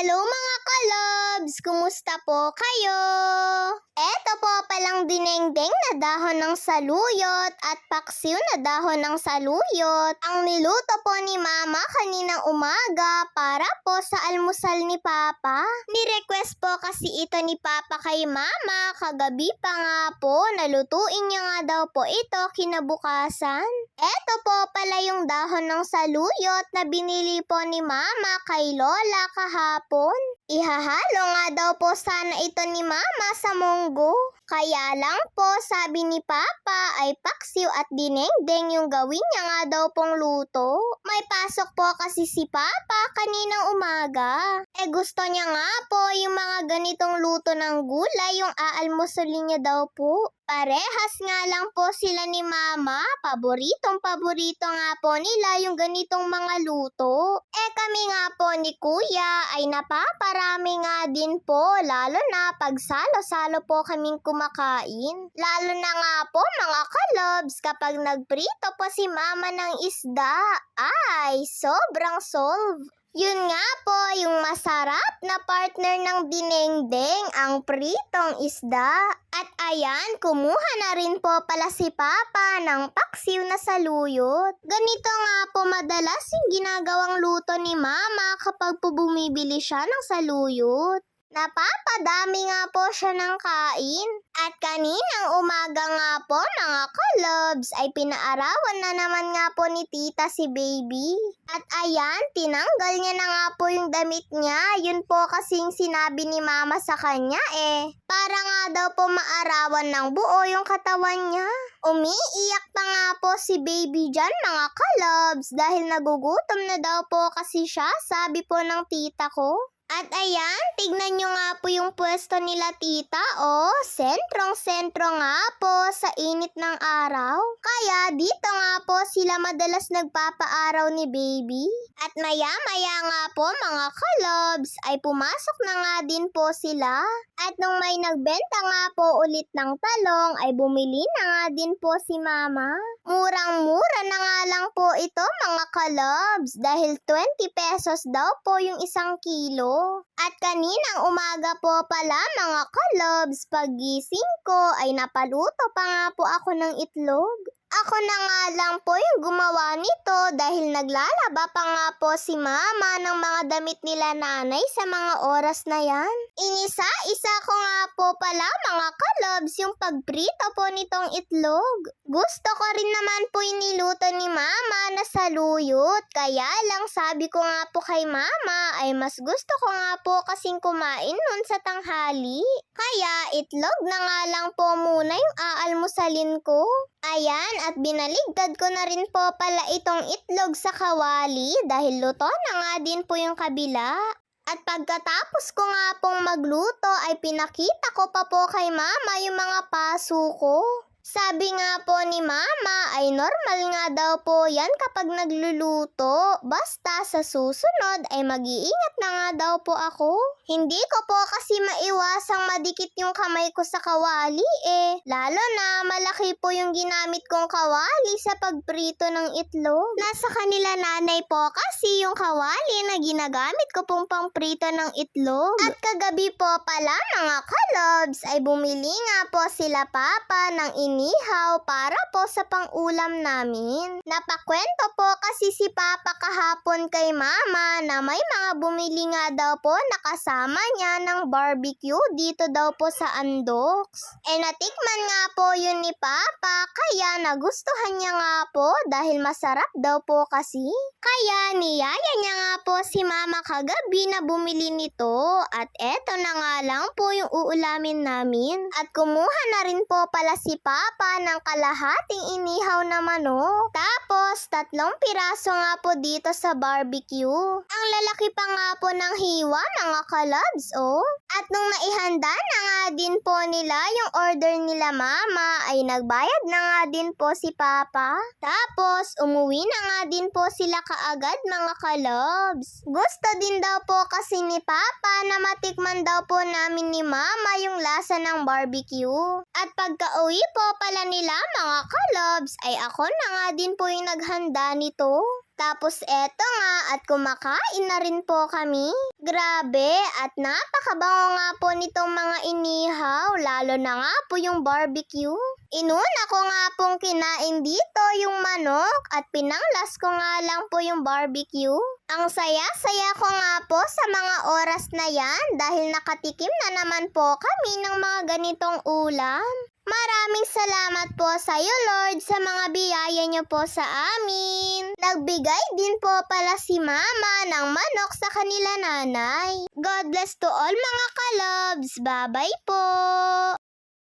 Hello mga kalobs! Kumusta po kayo? Eto po palang dinengdeng na dahon ng saluyot at paksiw na dahon ng saluyot. Ang niluto po ni Mama kaninang umaga para po sa almusal ni Papa. Ni-request po kasi ito ni Papa kay Mama. Kagabi pa nga po, nalutuin niya nga daw po ito kinabukasan. Eto po pala yung dahon ng saluyot na binili po ni Mama kay Lola kahapon. Ihahalo nga daw po sana ito ni Mama sa munggo. Kaya lang po sabi ni Papa ay paksiw at dinengdeng yung gawin niya nga daw pong luto. May pasok po kasi si Papa kaninang umaga. Gusto niya nga po yung mga ganitong luto ng gulay yung aalmusalin niya daw po. Parehas nga lang po sila ni Mama. Paboritong-paborito nga po nila yung ganitong mga luto. Kami nga po ni Kuya ay napaparami nga din po. Lalo na pag salo-salo po kaming kumakain. Lalo na nga po mga kalobs kapag nagprito po si Mama ng isda. Ay, sobrang solve. Yun nga po, yung masarap na partner ng dinengdeng, ang pritong isda. At ayan, kumuha na rin po pala si Papa ng paksiw na saluyot. Ganito nga po madalas yung ginagawang luto ni Mama kapag po bumibili siya ng saluyot. Napapadami nga po siya ng kain. At kaninang umaga nga po mga kalobs ay pinaarawan na naman nga po ni Tita si Baby. At ayan, tinanggal niya na nga po yung damit niya. Yun po kasing sinabi ni Mama sa kanya para nga daw po maarawan ng buo yung katawan niya. Umiiyak pa nga po si Baby dyan mga kalobs dahil nagugutom na daw po kasi siya, sabi po ng tita ko. At ayan, tignan nyo nga po yung pwesto nila tita, sentrong-sentro nga po sa init ng araw. Kaya dito nga po sila madalas nagpapaaraw ni Baby. At maya-maya nga po mga kalobs ay pumasok na nga din po sila. At nung may nagbenta nga po ulit ng talong ay bumili na nga din po si Mama. Murang-mura na nga lang po ito mga kalobs dahil 20 pesos daw po yung isang kilo. At kaninang umaga po pala mga kalobs, pagising ko ay napaluto pa nga po ako ng itlog. Ako na nga lang po yung gumawa nito dahil naglalaba pa nga po si Mama ng mga damit nila nanay sa mga oras na yan. Inisa-isa ko nga po pala mga kalobs yung pagprito po nitong itlog. Gusto ko rin naman po yung niluto ni Mama na saluyot. Kaya lang sabi ko nga po kay Mama ay mas gusto ko nga po kasing kumain nun sa tanghali. Kaya itlog na nga lang po muna yung aalmusalin ko. Ayan, at binaligtad ko na rin po pala itong itlog sa kawali dahil luto na nga din po yung kabila. At pagkatapos ko nga pong magluto ay pinakita ko pa po kay Mama yung mga paso ko. Sabi nga po ni Mama ay normal nga daw po yan kapag nagluluto. Basta sa susunod ay mag-iingat na nga daw po ako. Hindi ko po kasi maiwasang madikit yung kamay ko sa kawali Lalo na malaki po yung ginamit kong kawali sa pagprito ng itlog. Nasa kanila nanay po kasi yung kawali na ginagamit ko pong pangprito ng itlog. At kagabi po pala mga kalobs ay bumili nga po sila Papa ng inihaw para po sa pang-ulam namin. Napakwento po kasi si Papa kahapon kay Mama na may mga bumili nga daw po na kasama niya ng barbecue dito daw po sa Andox. Natikman nga po yun ni Papa kaya nagustuhan niya nga po dahil masarap daw po kasi. Kaya niyaya niya nga po si Mama kagabi na bumili nito at eto na nga lang po yung uulamin namin. At kumuha na rin po pala si Papa ng kalahating inihaw na manok. Tapos 3 piraso nga po dito sa barbecue. Ang lalaki pa nga po ng hiwa mga kalabs At nung naihanda na nga din po nila yung order nila Mama ay nagbayad na nga din po si Papa. Tapos umuwi na nga din po sila kaagad mga kalabs. Gusto din daw po kasi ni Papa na matikman daw po namin ni Mama yung lasa ng barbecue. At pagka-uwi po pala nila mga kalobs ay ako na nga din po yung naghanda nito. Tapos eto nga at kumakain na rin po kami. Grabe at napakabango nga po nitong mga inihaw, lalo na nga po yung barbecue. Inuna ko nga pong kinain dito yung manok at pinanglas ko nga lang po yung barbecue. Ang saya-saya ko nga po sa mga oras na yan dahil nakatikim na naman po kami ng mga ganitong ulam. Maraming salamat po sa iyo, Lord, sa mga biyaya niyo po sa amin. Nagbigay din po pala si Mama ng manok sa kanila nanay. God bless to all mga kalobs. Bye-bye po!